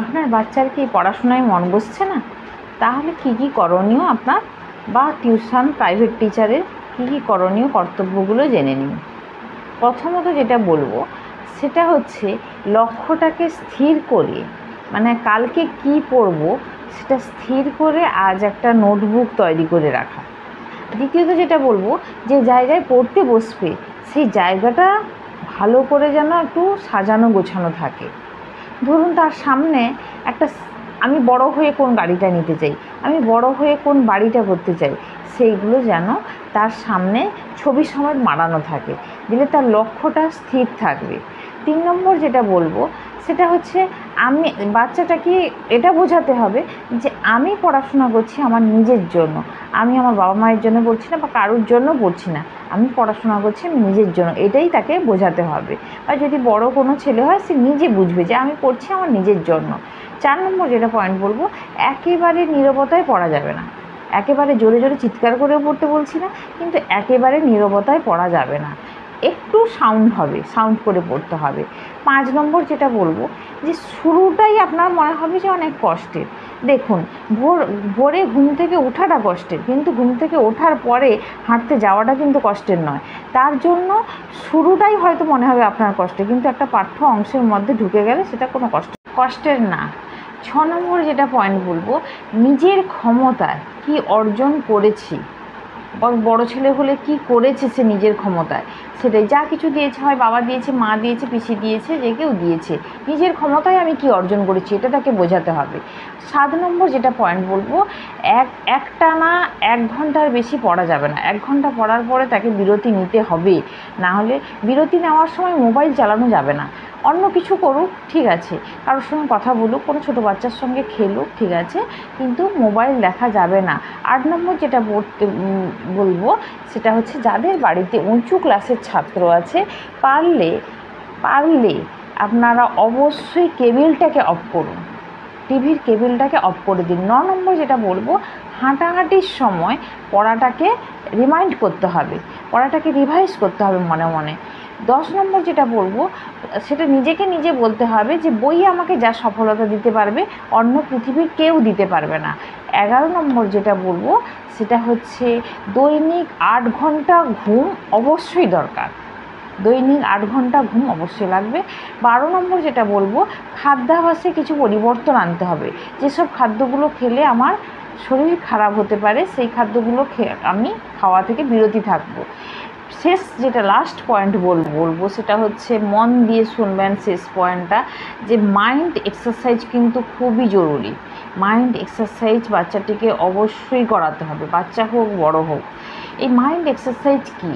আপনার বাচ্চার কি পড়াশোনায় মন বসছে না? তাহলে কী করণীয় আপনার, বা টিউশন প্রাইভেট টিচারের কী করণীয় কর্তব্যগুলো জেনে নিন। প্রথমত যেটা বলবো সেটা হচ্ছে লক্ষ্যটাকে স্থির করে, মানে কালকে কি পড়বো সেটা স্থির করে আজ একটা নোটবুক তৈরি করে রাখা। দ্বিতীয়ত যেটা বলবো, যে জায়গায় পড়তে বসবে সেই জায়গাটা ভালো করে যেন একটু সাজানো গোছানো থাকে। ধরুন তার সামনে একটা, আমি বড় হয়ে কোন গাড়িটা নিতে চাই, আমি বড় হয়ে কোন বাড়িটা করতে চাই, সেইগুলো যেন তার সামনে ছবি সমেত মারানো থাকে, দিলে তার লক্ষ্যটা স্থির থাকবে। 3 নম্বর যেটা বলবো সেটা হচ্ছে, আমি বাচ্চাটাকে এটা বোঝাতে হবে যে আমি পড়াশোনা করছি আমার নিজের জন্য, আমি আমার বাবা মায়ের জন্য পড়ছি না বা কারোর জন্য পড়ছি না, আমি পড়াশোনা করছি আমি নিজের জন্য, এটাই তাকে বোঝাতে হবে। আর যদি বড় কোনো ছেলে হয় সে নিজে বুঝবে যে আমি পড়ছি আমার নিজের জন্য। 4 নম্বর যেটা পয়েন্ট বলবো, একেবারে নীরবতায় পড়া যাবে না। একেবারে জোরে জোরে চিৎকার করেও পড়তে বলছি না, কিন্তু একেবারে নীরবতায় পড়া যাবে না, একটু সাউন্ড করে পড়তে হবে। 5 নম্বর যেটা বলবো, যে শুরুটাই আপনার মনে হবে যে অনেক কষ্টের। দেখুন, ভোরে ঘুম থেকে ওঠাটা কষ্টের, কিন্তু ঘুম থেকে ওঠার পরে হাঁটতে যাওয়াটা কিন্তু কষ্টের নয়। তার জন্য শুরুটাই হয়তো মনে হবে আপনার কষ্টের, কিন্তু একটা পাঠ্য অংশের মধ্যে ঢুকে গেলে সেটা কোনো কষ্টের না। 6 নম্বর যেটা পয়েন্ট বলবো, নিজের ক্ষমতায় কি অর্জন করেছি, বড় ছেলে হলে কি করেছে সে নিজের ক্ষমতায়, সেটাই যা কিছু দিয়েছে, হয় বাবা দিয়েছে, মা দিয়েছে, পিসি দিয়েছে, যে কেউ দিয়েছে, নিজের ক্ষমতায় আমি কি অর্জন করেছি এটা তাকে বোঝাতে হবে। 7 নম্বর যেটা পয়েন্ট বলবো, একটানা 1 ঘন্টার বেশি পড়া যাবে না। 1 ঘন্টা পড়ার পরে তাকে বিরতি নিতে হবে, না হলে বিরতি নেওয়ার সময় মোবাইল চালানো যাবে না। অন্য কিছু করুক, ঠিক আছে, কারোর সঙ্গে কথা বলুক, কোনো ছোটো বাচ্চার সঙ্গে খেলুক, ঠিক আছে, কিন্তু মোবাইল দেখা যাবে না। 8 নম্বর যেটা বলবো সেটা হচ্ছে, যাদের বাড়িতে উঁচু ক্লাসের ছাত্র আছে, পারলে আপনারা অবশ্যই কেবিলটাকে অফ করুন, টিভির কেবিলটাকে অফ করে দিন। 9 নম্বর যেটা বলবো, হাঁটাহাঁটির সময় পড়াটাকে রিমাইন্ড করতে হবে, পড়াটাকে রিভাইজ করতে হবে মনে মনে। 10 নম্বর যেটা বলবো, সেটা নিজেকে নিজে বলতে হবে যে বই আমাকে যা সফলতা দিতে পারবে অন্য পৃথিবীর কেউ দিতে পারবে না। 11 নম্বর যেটা বলবো সেটা হচ্ছে, দৈনিক 8 ঘন্টা ঘুম অবশ্যই দরকার, দৈনিক 8 ঘন্টা ঘুম অবশ্যই লাগবে। 12 নম্বর যেটা বলবো, খাদ্যাভ্যাসে কিছু পরিবর্তন আনতে হবে, যেসব খাদ্যগুলো খেলে আমার শরীর খারাপ হতে পারে সেই খাদ্যগুলো আমি খাওয়া থেকে বিরতি থাকবো। শেষ যেটা লাস্ট পয়েন্ট বলবো সেটা হচ্ছে, মন দিয়ে শুনবেন শেষ পয়েন্টটা, যে মাইন্ড এক্সারসাইজ কিন্তু খুবই জরুরি। মাইন্ড এক্সারসাইজ বাচ্চাটিকে অবশ্যই করাতে হবে, বাচ্চা হোক বড় হোক। এই মাইন্ড এক্সারসাইজ কি,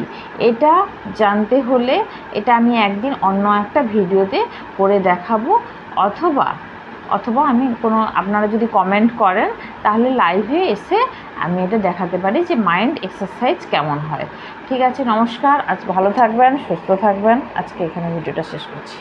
এটা জানতে হলে এটা আমি একদিন অন্য একটা ভিডিওতে করে দেখাবো, অথবা আমি আপনারা যদি কমেন্ট করেন তাহলে লাইভে এসে আমি এটা দেখাতে পারি যে মাইন্ড এক্সারসাইজ কেমন হয়। ঠিক আছে, নমস্কার, আজ ভালো থাকবেন, সুস্থ থাকবেন, আজকে এখানে ভিডিওটা শেষ করছি।